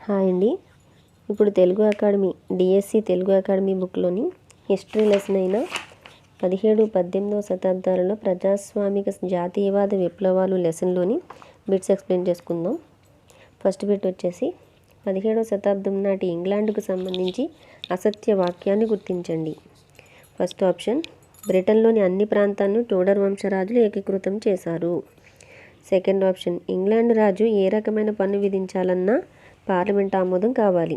Hi అండి. ఇప్పుడు Telugu academy DSC Telugu academy బుక్లోని హిస్టరీ లెసన్ అయిన 17-18వ శతాబ్దాలలో ప్రజాస్వామిక జాతీయవాద విప్లవాలు లెసన్లోని బిట్స్ ఎక్స్ప్లెయిన్ చేసుకుందాం. ఫస్ట్ బిట్ వచ్చేసి 17వ శతాబ్దం నాటి ఇంగ్లాండ్కు సంబంధించి అసత్య వాక్యాన్ని గుర్తించండి. ఫస్ట్ ఆప్షన్, బ్రిటన్లోని అన్ని ప్రాంతాలను టూడర్ వంశరాజులు ఏకీకృతం చేశారు. సెకండ్ ఆప్షన్, ఇంగ్లాండ్ రాజు ఏ రకమైన పన్ను విధించాలన్నా పార్లమెంట్ ఆమోదం కావాలి.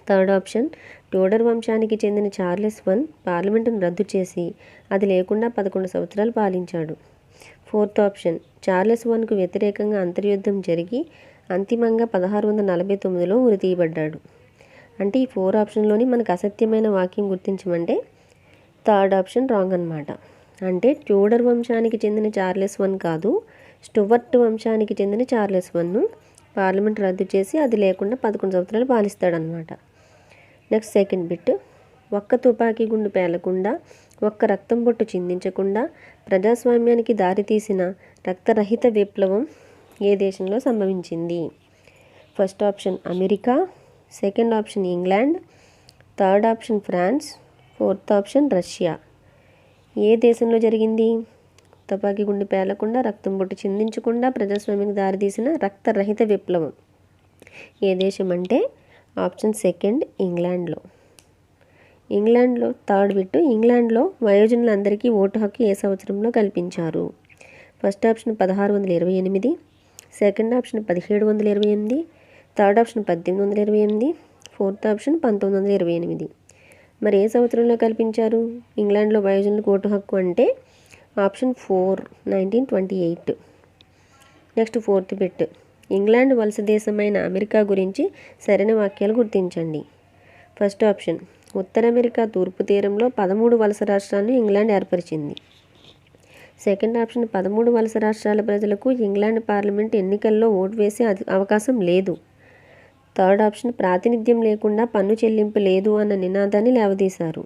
థర్డ్ ఆప్షన్, టూడర్ వంశానికి చెందిన చార్లెస్ I పార్లమెంటును రద్దు చేసి అది లేకుండా 11 సంవత్సరాలు పాలించాడు. ఫోర్త్ ఆప్షన్, చార్లెస్ Iకు వ్యతిరేకంగా అంతర్యుద్ధం జరిగి అంతిమంగా 1649లో ఉరితీయబడ్డాడు. అంటే ఈ 4 ఆప్షన్లోని మనకు అసత్యమైన వాక్యం గుర్తించమంటే థర్డ్ ఆప్షన్ రాంగ్ అన్నమాట. అంటే ట్యూడర్ వంశానికి చెందిన చార్లెస్ I కాదు, స్టువర్ట్ వంశానికి చెందిన చార్లెస్ Iను పార్లమెంట్ రద్దు చేసి అది లేకుండా 11 సంవత్సరాలు పాలిస్తాడనమాట. నెక్స్ట్ సెకండ్ బిట్, ఒక్క తుపాకీ గుండు పేలకుండా, ఒక్క రక్తం బొట్టు చిందించకుండా ప్రజాస్వామ్యానికి దారితీసిన రక్తరహిత విప్లవం ఏ దేశంలో సంభవించింది? First option America, second option England, third option France, fourth option Russia. ఏ దేశంలో జరిగింది? తుపాకీ గుండు పేలకుండా, రక్తం బొట్టు చిందించకుండా ప్రజాస్వామ్యానికి దారితీసిన రక్తరహిత విప్లవం ఏ దేశం అంటే ఆప్షన్ సెకండ్ ఇంగ్లాండ్లో. ఇంగ్లాండ్లో థర్డ్ బిట్, ఇంగ్లాండ్లో వయోజనులందరికీ ఓటు హక్కు ఏ సంవత్సరంలో కల్పించారు? First option 1628, second option 1728, third option 1828, fourth option 1928. మరి ఏ సంవత్సరంలో కల్పించారు ఇంగ్లాండ్లో వయోజనులకు ఓటు హక్కు అంటే option 4 1928. Next fourth bit, England వలస దేశమైన అమెరికా గురించి సరైన వాక్యాలు గుర్తించండి. ఫస్ట్ ఆప్షన్, ఉత్తర అమెరికా తూర్పు తీరంలో 13 వలస రాష్ట్రాలను ఇంగ్లాండ్ ఏర్పరిచింది. సెకండ్ ఆప్షన్, 13 వలస రాష్ట్రాల ప్రజలకు ఇంగ్లాండ్ పార్లమెంట్ ఎన్నికల్లో ఓటు వేసే అవకాశం లేదు. థర్డ్ ఆప్షన్, ప్రాతినిధ్యం లేకుండా పన్ను చెల్లింపు లేదు అన్న నినాదాన్ని లేవదీశారు.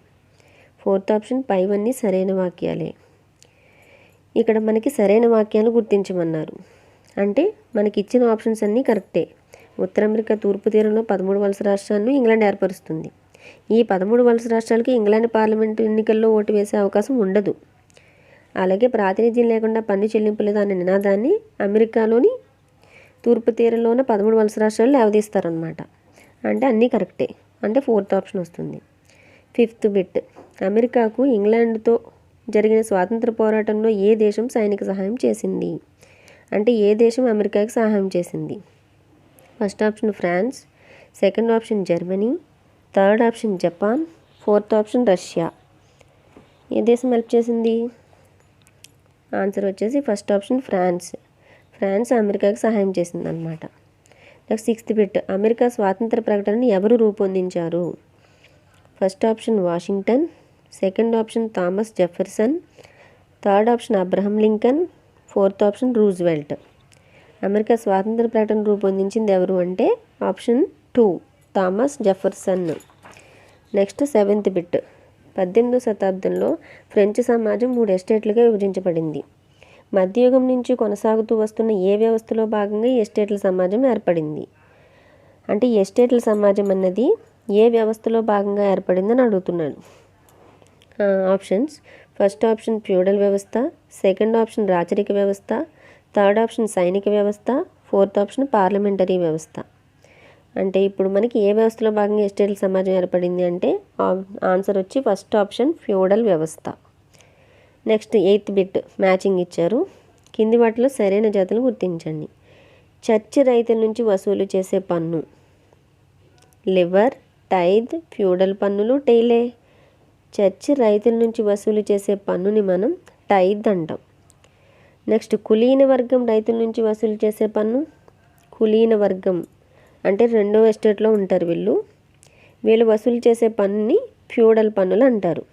ఫోర్త్ ఆప్షన్, పైవన్నీ సరైన వాక్యాలే. ఇక్కడ మనకి సరైన వాక్యాలు గుర్తించమన్నారు. అంటే మనకి ఇచ్చిన ఆప్షన్స్ అన్నీ కరెక్టే. ఉత్తర అమెరికా తూర్పు తీరంలో 13 వలస రాష్ట్రాలను ఇంగ్లాండ్ ఏర్పరుస్తుంది. ఈ 13 వలస రాష్ట్రాలకి ఇంగ్లాండ్ పార్లమెంటు ఎన్నికల్లో ఓటు వేసే అవకాశం ఉండదు. అలాగే ప్రాతినిధ్యం లేకుండా పన్ను చెల్లింపులేదు అనే నినాదాన్ని అమెరికాలోని తూర్పు తీరంలోన 13 వలస రాష్ట్రాలు లేవదీస్తారనమాట. అంటే అన్నీ కరెక్టే. అంటే ఫోర్త్ ఆప్షన్ వస్తుంది. ఫిఫ్త్ బిట్, అమెరికాకు ఇంగ్లాండ్తో జరిగిన స్వాతంత్ర పోరాటంలో ఏ దేశం సైనిక సహాయం చేసింది? అంటే ఏ దేశం అమెరికాకి సహాయం చేసింది? First option France, second option Germany, third option Japan, fourth option Russia. ఏ దేశం హెల్ప్ చేసింది? ఆన్సర్ వచ్చేసి ఫస్ట్ ఆప్షన్ ఫ్రాన్స్. ఫ్రాన్స్ అమెరికాకి సహాయం చేసింది అనమాట. నెక్స్ట్ సిక్స్త్ బిట్, అమెరికా స్వాతంత్ర ప్రకటనను ఎవరు రూపొందించారు? First option Washington, second option Thomas Jefferson, third option Abraham Lincoln, fourth option Roosevelt. America స్వాతంత్ర ప్రకటన రూపొందించింది ఎవరు అంటే option 2 Thomas Jefferson. Next seventh bit, 18వ శతాబ్దంలో ఫ్రెంచ్ సమాజం 3 ఎస్టేట్లుగా విభజించబడింది. మధ్యయుగం నుంచి కొనసాగుతూ వస్తున్న ఏ వ్యవస్థలో భాగంగా ఈ ఎస్టేట్ల సమాజం ఏర్పడింది? అంటే ఈ ఎస్టేట్ల సమాజం అన్నది ఏ వ్యవస్థలో భాగంగా ఏర్పడిందని అడుగుతున్నాడు. ఆప్షన్స్, ఫస్ట్ ఆప్షన్ ఫ్యూడల్ వ్యవస్థ, సెకండ్ ఆప్షన్ రాచరిక వ్యవస్థ, థర్డ్ ఆప్షన్ సైనిక వ్యవస్థ, ఫోర్త్ ఆప్షన్ పార్లమెంటరీ వ్యవస్థ. అంటే ఇప్పుడు మనకి ఏ వ్యవస్థలో భాగంగా ఎస్టేట్ల సమాజం ఏర్పడింది అంటే ఆన్సర్ వచ్చి ఫస్ట్ ఆప్షన్ ఫ్యూడల్ వ్యవస్థ. నెక్స్ట్ ఎయిత్ బిట్, మ్యాచింగ్ ఇచ్చారు. కింది వాటిలో సరైన జాతులు గుర్తించండి. చర్చి రైతుల నుంచి వసూలు చేసే పన్ను లివర్, టైద్, ఫ్యూడల్ పన్నులు, టెయిలే. చర్చి రైతుల నుంచి వసూలు చేసే పన్నుని మనం టైద్ అంటాం. నెక్స్ట్ కులీన వర్గం రైతుల నుంచి వసూలు చేసే పన్ను కులీన వర్గం అంటే 2వ ఎస్టేట్లో ఉంటారు వీళ్ళు వసూలు చేసే పన్నుని ఫ్యూడల్ పన్నులు అంటారు.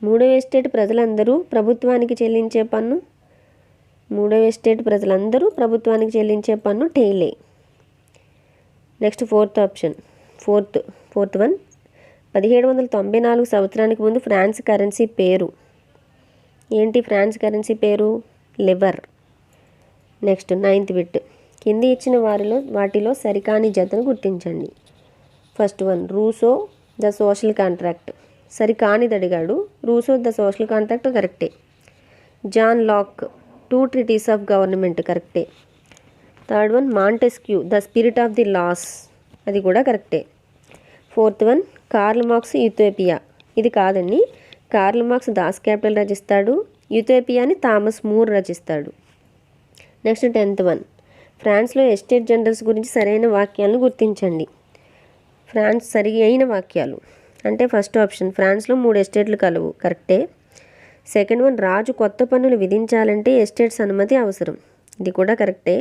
3వ ఎస్టేట్ ప్రజలందరూ ప్రభుత్వానికి చెల్లించే పన్ను 3వ ఎస్టేట్ ప్రజలందరూ ప్రభుత్వానికి చెల్లించే పన్ను టెయిలే. Next fourth option, fourth one, 1794 సంవత్సరానికి ముందు ఫ్రాన్స్ కరెన్సీ పేరు ఏంటి? ఫ్రాన్స్ కరెన్సీ పేరు లివర్. నెక్స్ట్ నైన్త్ బిట్, కింది ఇచ్చిన వాటిలో సరికాని జతను గుర్తించండి. First one, Rousseau the social contract. సరికానిది అడిగాడు. రూసో ద సోషల్ కాంట్రాక్ట్ కరెక్టే. John Locke two treatises of government కరెక్టే. Third one, Montesquieu the spirit of the laws, అది కూడా కరెక్టే. Fourth one, Karl Marx utopia, ఇది కాదండి. Karl marks Das capital రచిస్తాడు, యూథోపియాని Thomas మూర్ రచిస్తాడు. Next 10th one, ఫ్రాన్స్లో ఎస్టేట్ జనరల్స్ గురించి సరైన వాక్యాలను గుర్తించండి. ఫ్రాన్స్ సరి అయిన వాక్యాలు అంటే ఫస్ట్ ఆప్షన్, ఫ్రాన్స్లో 3 ఎస్టేట్లు కలవు, కరెక్టే. సెకండ్ వన్, రాజు కొత్త పన్నులు విధించాలంటే ఎస్టేట్స్ అనుమతి అవసరం, ఇది కూడా కరెక్టే.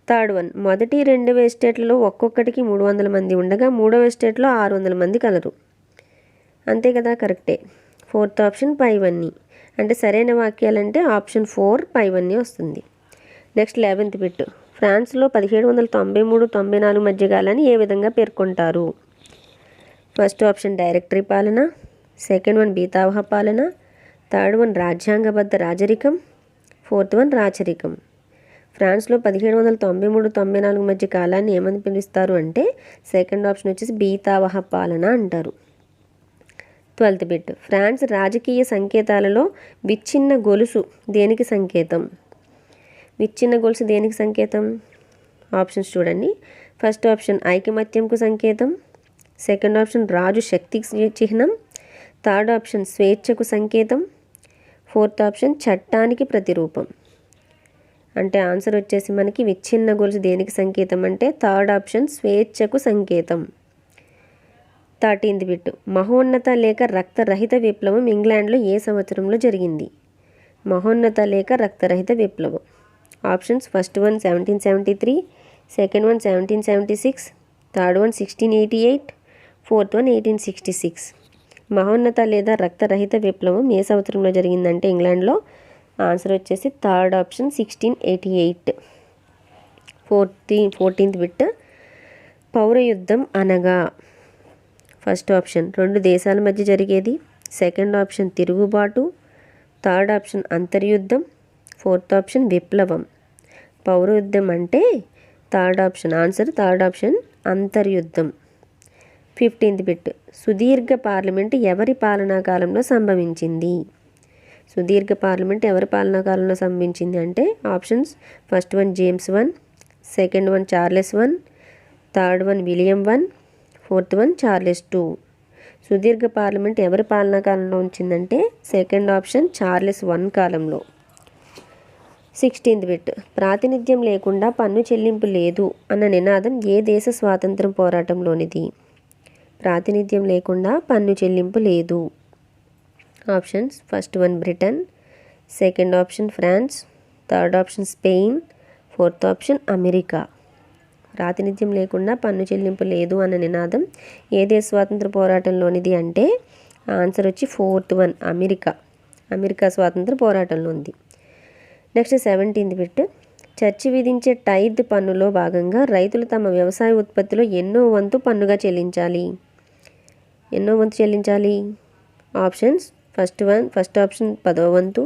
థర్డ్ వన్, మొదటి 2వ ఎస్టేట్లలో ఒక్కొక్కటికి 300 మంది ఉండగా 3వ ఎస్టేట్లో 600 మంది కలరు, అంతే కదా, కరెక్టే. ఫోర్త్ ఆప్షన్ పైవన్నీ, అంటే సరైన వాక్యాలంటే ఆప్షన్ 4 పైవన్నీ వస్తుంది. నెక్స్ట్ 11th బిట్, ఫ్రాన్స్లో 1793-94 మధ్య కాలాన్ని ఏ విధంగా పేర్కొంటారు? ఫస్ట్ ఆప్షన్ డైరెక్టరీ పాలన, సెకండ్ వన్ బీతావహ పాలన, థర్డ్ వన్ రాజ్యాంగబద్ధ రాజరికం, ఫోర్త్ వన్ రాచరికం. ఫ్రాన్స్లో 1793-94 మధ్య కాలాన్ని ఏమని పిలుస్తారు అంటే సెకండ్ ఆప్షన్ వచ్చేసి బీతావహ పాలన అంటారు. 12th బిట్, ఫ్రాన్స్ రాజకీయ సంకేతాలలో విచ్ఛిన్న గొలుసు దేనికి సంకేతం? విచ్ఛిన్న గొలుసు దేనికి సంకేతం? ఆప్షన్స్ చూడండి. ఫస్ట్ ఆప్షన్ ఐకమత్యంకు సంకేతం, సెకండ్ ఆప్షన్ రాజు శక్తి చిహ్నం, థర్డ్ ఆప్షన్ స్వేచ్ఛకు సంకేతం, ఫోర్త్ ఆప్షన్ చట్టానికి ప్రతిరూపం. అంటే ఆన్సర్ వచ్చేసి మనకి విచ్ఛిన్న గొలుసు దేనికి సంకేతం అంటే థర్డ్ ఆప్షన్ స్వేచ్ఛకు సంకేతం. 13th బిట్, మహోన్నత లేక రక్తరహిత విప్లవం ఇంగ్లాండ్లో ఏ సంవత్సరంలో జరిగింది? మహోన్నత లేక రక్తరహిత విప్లవం. Options, first one 1773, second one 1776, third one 1688, fourth one 1866. మహోన్నత లేదా రక్తరహిత విప్లవం ఏ సంవత్సరంలో జరిగిందంటే ఇంగ్లాండ్లో ఆన్సర్ వచ్చేసి థర్డ్ ఆప్షన్ 1688. 14th బిట్, పౌరయుద్ధం అనగా? ఫస్ట్ ఆప్షన్ 2 దేశాల మధ్య జరిగేది, సెకండ్ ఆప్షన్ తిరుగుబాటు, థర్డ్ ఆప్షన్ అంతర్యుద్ధం, ఫోర్త్ ఆప్షన్ విప్లవం. పౌరయుద్ధం అంటే third option, answer third option అంతర్యుద్ధం. 15th బిట్, సుదీర్ఘ పార్లమెంట్ ఎవరి పాలనా కాలంలో సంభవించింది? సుదీర్ఘ పార్లమెంట్ ఎవరి పాలనా కాలంలో సంభవించింది అంటే options, first one James 1, second one Charles 1, third one William 1, fourth one Charles 2. సుదీర్ఘ పార్లమెంట్ ఎవరి పాలనా కాలంలో ఉంచిందంటే సెకండ్ ఆప్షన్ చార్లెస్ 1 కాలంలో. 16th బిట్, ప్రాతినిధ్యం లేకుండా పన్ను చెల్లింపు లేదు అన్న నినాదం ఏ దేశ స్వాతంత్రం పోరాటంలోనిది? ప్రాతినిధ్యం లేకుండా పన్ను చెల్లింపు లేదు. Options, first one Britain, second option France, third option Spain, fourth option America. ప్రాతినిధ్యం లేకుండా పన్ను చెల్లింపు లేదు అన్న నినాదం ఏ దేశ స్వాతంత్ర పోరాటంలోనిది అంటే ఆన్సర్ వచ్చి ఫోర్త్ వన్ అమెరికా. అమెరికా స్వాతంత్ర పోరాటంలో ఉంది. నెక్స్ట్ 17th బిట్, చర్చి విధించే టైత్ పన్నులో భాగంగా రైతులు తమ వ్యవసాయ ఉత్పత్తిలో ఎన్నో వంతు పన్నుగా చెల్లించాలి? ఎన్నో వంతు చెల్లించాలి? ఆప్షన్స్, ఫస్ట్ ఆప్షన్ 10వ వంతు,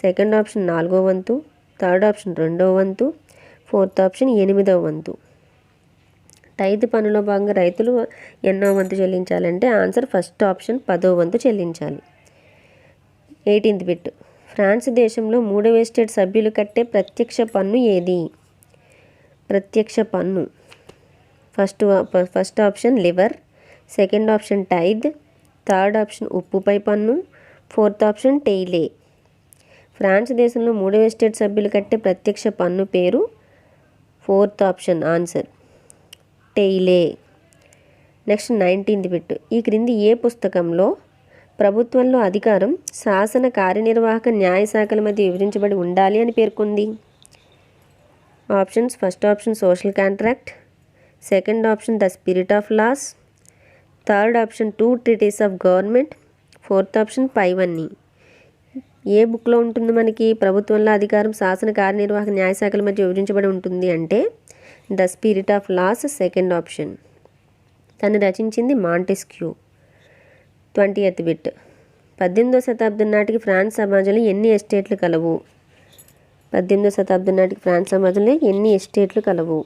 సెకండ్ ఆప్షన్ 4వ వంతు, థర్డ్ ఆప్షన్ 2వ వంతు, ఫోర్త్ ఆప్షన్ 8వ వంతు. టైత్ పన్నులో భాగంగా రైతులు ఎన్నో వంతు చెల్లించాలంటే ఆన్సర్ ఫస్ట్ ఆప్షన్ 10వ వంతు చెల్లించాలి. 18th బిట్, ఫ్రాన్స్ దేశంలో 3వ ఎస్టేట్ సభ్యులు కట్టే ప్రత్యక్ష పన్ను ఏది? ప్రత్యక్ష పన్ను, first option livre, second option tithe, third option ఉప్పుపై పన్ను, ఫోర్త్ ఆప్షన్ టెయిలే. ఫ్రాన్స్ దేశంలో 3వ ఎస్టేట్ సభ్యులు కట్టే ప్రత్యక్ష పన్ను పేరు ఫోర్త్ ఆప్షన్, ఆన్సర్ టెయిలే. నెక్స్ట్ 19th బిట్, ఈ క్రింది ఏ పుస్తకంలో ప్రభుత్వంలో అధికారం శాసన కార్యనిర్వాహక న్యాయశాఖల మధ్య వివరించబడి ఉండాలి అని పేర్కొంది? Options, first option social contract, second option the spirit of laws, third option 2 treaties of government, fourth option పైవన్నీ. ఏ బుక్లో ఉంటుంది మనకి ప్రభుత్వంలో అధికారం శాసన కార్యనిర్వాహక న్యాయశాఖల మధ్య వివరించబడి ఉంటుంది అంటే the spirit of laws, second option. తను రచించింది మాంటెస్క్యూ. 20th బిట్, 18వ శతాబ్దం నాటికి ఫ్రాన్స్ సమాజంలో ఎన్ని ఎస్టేట్లు కలవు? 18వ శతాబ్దం నాటికి ఫ్రాన్స్ సమాజంలో ఎన్ని ఎస్టేట్లు కలవు?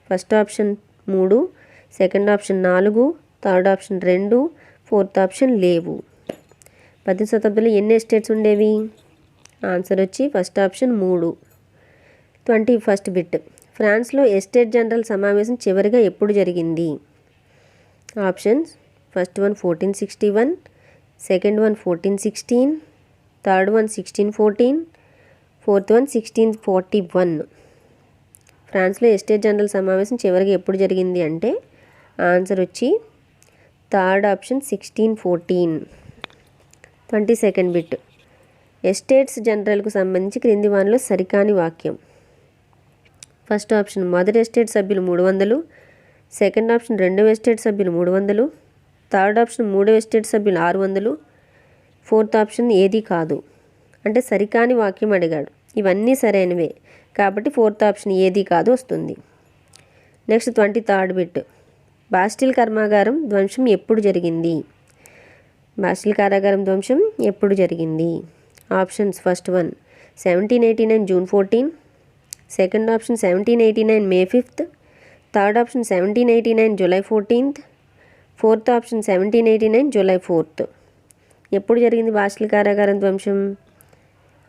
First option 3, second option 4, third option 2, fourth option లేవు. 18వ శతాబ్దంలో ఎన్ని ఎస్టేట్స్ ఉండేవి? ఆన్సర్ వచ్చి ఫస్ట్ ఆప్షన్ 3. 21st bit. ఫ్రాన్స్లో ఎస్టేట్ జనరల్ సమావేశం చివరిగా ఎప్పుడు జరిగింది? Options: first one 1461, second one 1416, third one 1614, fourth one 1641. ఫ్రాన్స్లో ఎస్టేట్ జనరల్ సమావేశం చివరిగా ఎప్పుడు జరిగింది అంటే ఆన్సర్ వచ్చి third option 1614. 22nd bit. Estates జనరల్కు సంబంధించి క్రింది వానిలో సరికాని వాక్యం. ఫస్ట్ ఆప్షన్ మొదటి ఎస్టేట్ సభ్యులు 300, సెకండ్ ఆప్షన్ రెండవ ఎస్టేట్ సభ్యులు 300, థర్డ్ ఆప్షన్ మూడవ ఎస్టేట్ సభ్యులు 600, ఫోర్త్ ఆప్షన్ ఏది కాదు. అంటే సరికాని వాక్యం అడిగాడు. ఇవన్నీ సరైనవే కాబట్టి ఫోర్త్ ఆప్షన్ ఏది కాదు వస్తుంది. Next 23rd bit. బాస్టిల్ కర్మాగారం ధ్వంసం ఎప్పుడు జరిగింది? బాస్టిల్ కారాగారం ధ్వంసం ఎప్పుడు జరిగింది? Options: first one 1789 June 14, second option 1789 May 5th, third option 1789 July 14th, fourth option 1789 July 4th. ఎప్పుడు జరిగింది బాస్టిల్ కారాగారం ధ్వంసం?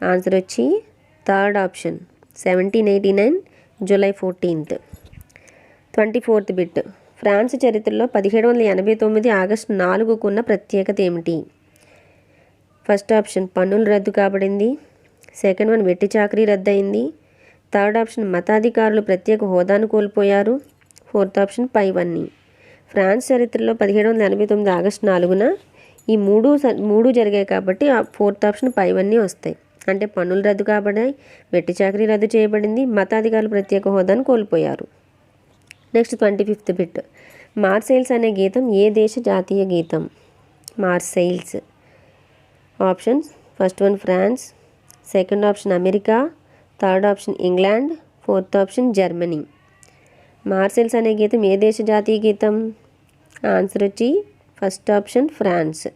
ఆన్సర్ వచ్చి third option 1789 July 14th. 24th bit. France చరిత్రలో 1789 ఆగస్టు 4కు ఉన్న ప్రత్యేకత ఏమిటి? ఫస్ట్ ఆప్షన్ పన్నులు రద్దు కాబడింది, సెకండ్ వన్ వెట్టి చాకరీ రద్దయింది, థర్డ్ ఆప్షన్ మతాధికారులు ప్రత్యేక హోదాను కోల్పోయారు, ఫోర్త్ ఆప్షన్ పైవన్నీ. ఫ్రాన్స్ చరిత్రలో 1789 ఆగస్టు 4న ఈ మూడు జరిగాయి కాబట్టి ఆ ఫోర్త్ ఆప్షన్ పైవన్నీ వస్తాయి. అంటే పన్నులు రద్దు కాబడ్డాయి, వెట్టి చాకరీ రద్దు చేయబడింది, మతాధికారులు ప్రత్యేక హోదాను కోల్పోయారు. Next 25th bit. మార్సెయిల్స్ అనే గీతం ఏ దేశ జాతీయ గీతం? Marseillaise. Options: first one France, second option America, third option England, fourth option Germany. Marseillaise అనే గీతం ఏ దేశ జాతీయ గీతం? ఆన్సర్ వచ్చి ఫస్ట్ ఆప్షన్ ఫ్రాన్స్.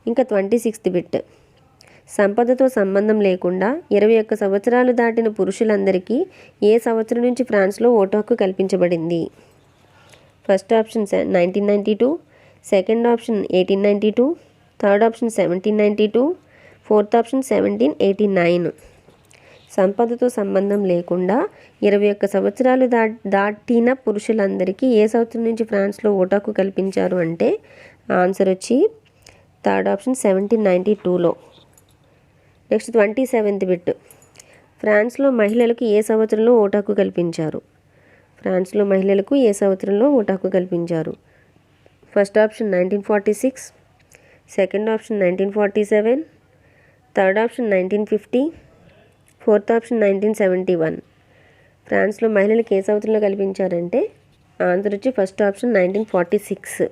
ఇంకా 26th బిట్. సంపదతో సంబంధం లేకుండా 21 సంవత్సరాలు దాటిన పురుషులందరికీ ఏ సంవత్సరం నుంచి ఫ్రాన్స్లో ఓటు హక్కు కల్పించబడింది? First option 1992, second option 1892, third option 1792, fourth option 1789. సంపదతో సంబంధం లేకుండా 21 సంవత్సరాలు దాటిన పురుషులందరికీ ఏ సంవత్సరం నుంచి ఫ్రాన్స్లో ఓటు హక్కు కల్పించారు అంటే ఆన్సర్ వచ్చి థర్డ్ ఆప్షన్ 1792లో. Next 27th bit. ఫ్రాన్స్లో మహిళలకు ఏ సంవత్సరంలో ఓటు హక్కు కల్పించారు? ఫ్రాన్స్లో మహిళలకు ఏ సంవత్సరంలో ఓటు హక్కు కల్పించారు? First option 1946, second option 1947, third option 1950, fourth option 1971. ఫ్రాన్స్లో మహిళలకు ఏ సంవత్సరంలో కల్పించారంటే ఆన్సర్ వచ్చి first option 1946.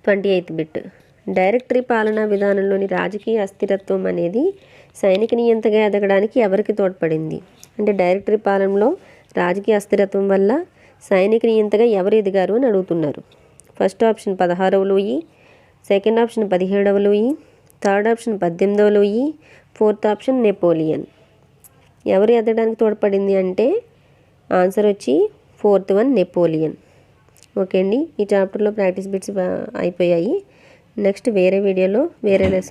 28th bit. Directory పాలనా విధానంలోని రాజకీయ అస్థిరత్వం అనేది సైనిక నియంతగా ఎదగడానికి ఎవరికి తోడ్పడింది? అంటే డైరెక్టరీ పాలనలో రాజకీయ అస్థిరత్వం వల్ల సైనిక నియంతగా ఎవరు ఎదిగారు అని అడుగుతున్నారు. ఫస్ట్ ఆప్షన్ 16వ లూయి, సెకండ్ ఆప్షన్ 17వ లూయి, థర్డ్ ఆప్షన్ 18వ లూయి, ఫోర్త్ ఆప్షన్ నెపోలియన్. ఎవరు ఎదగడానికి తోడ్పడింది అంటే ఆన్సర్ వచ్చి ఫోర్త్ వన్ నెపోలియన్. ఓకే అండి, ఈ చాప్టర్లో ప్రాక్టీస్ బిట్స్ అయిపోయాయి. నెక్స్ట్ వేరే వీడియోలో వేరే లెసన్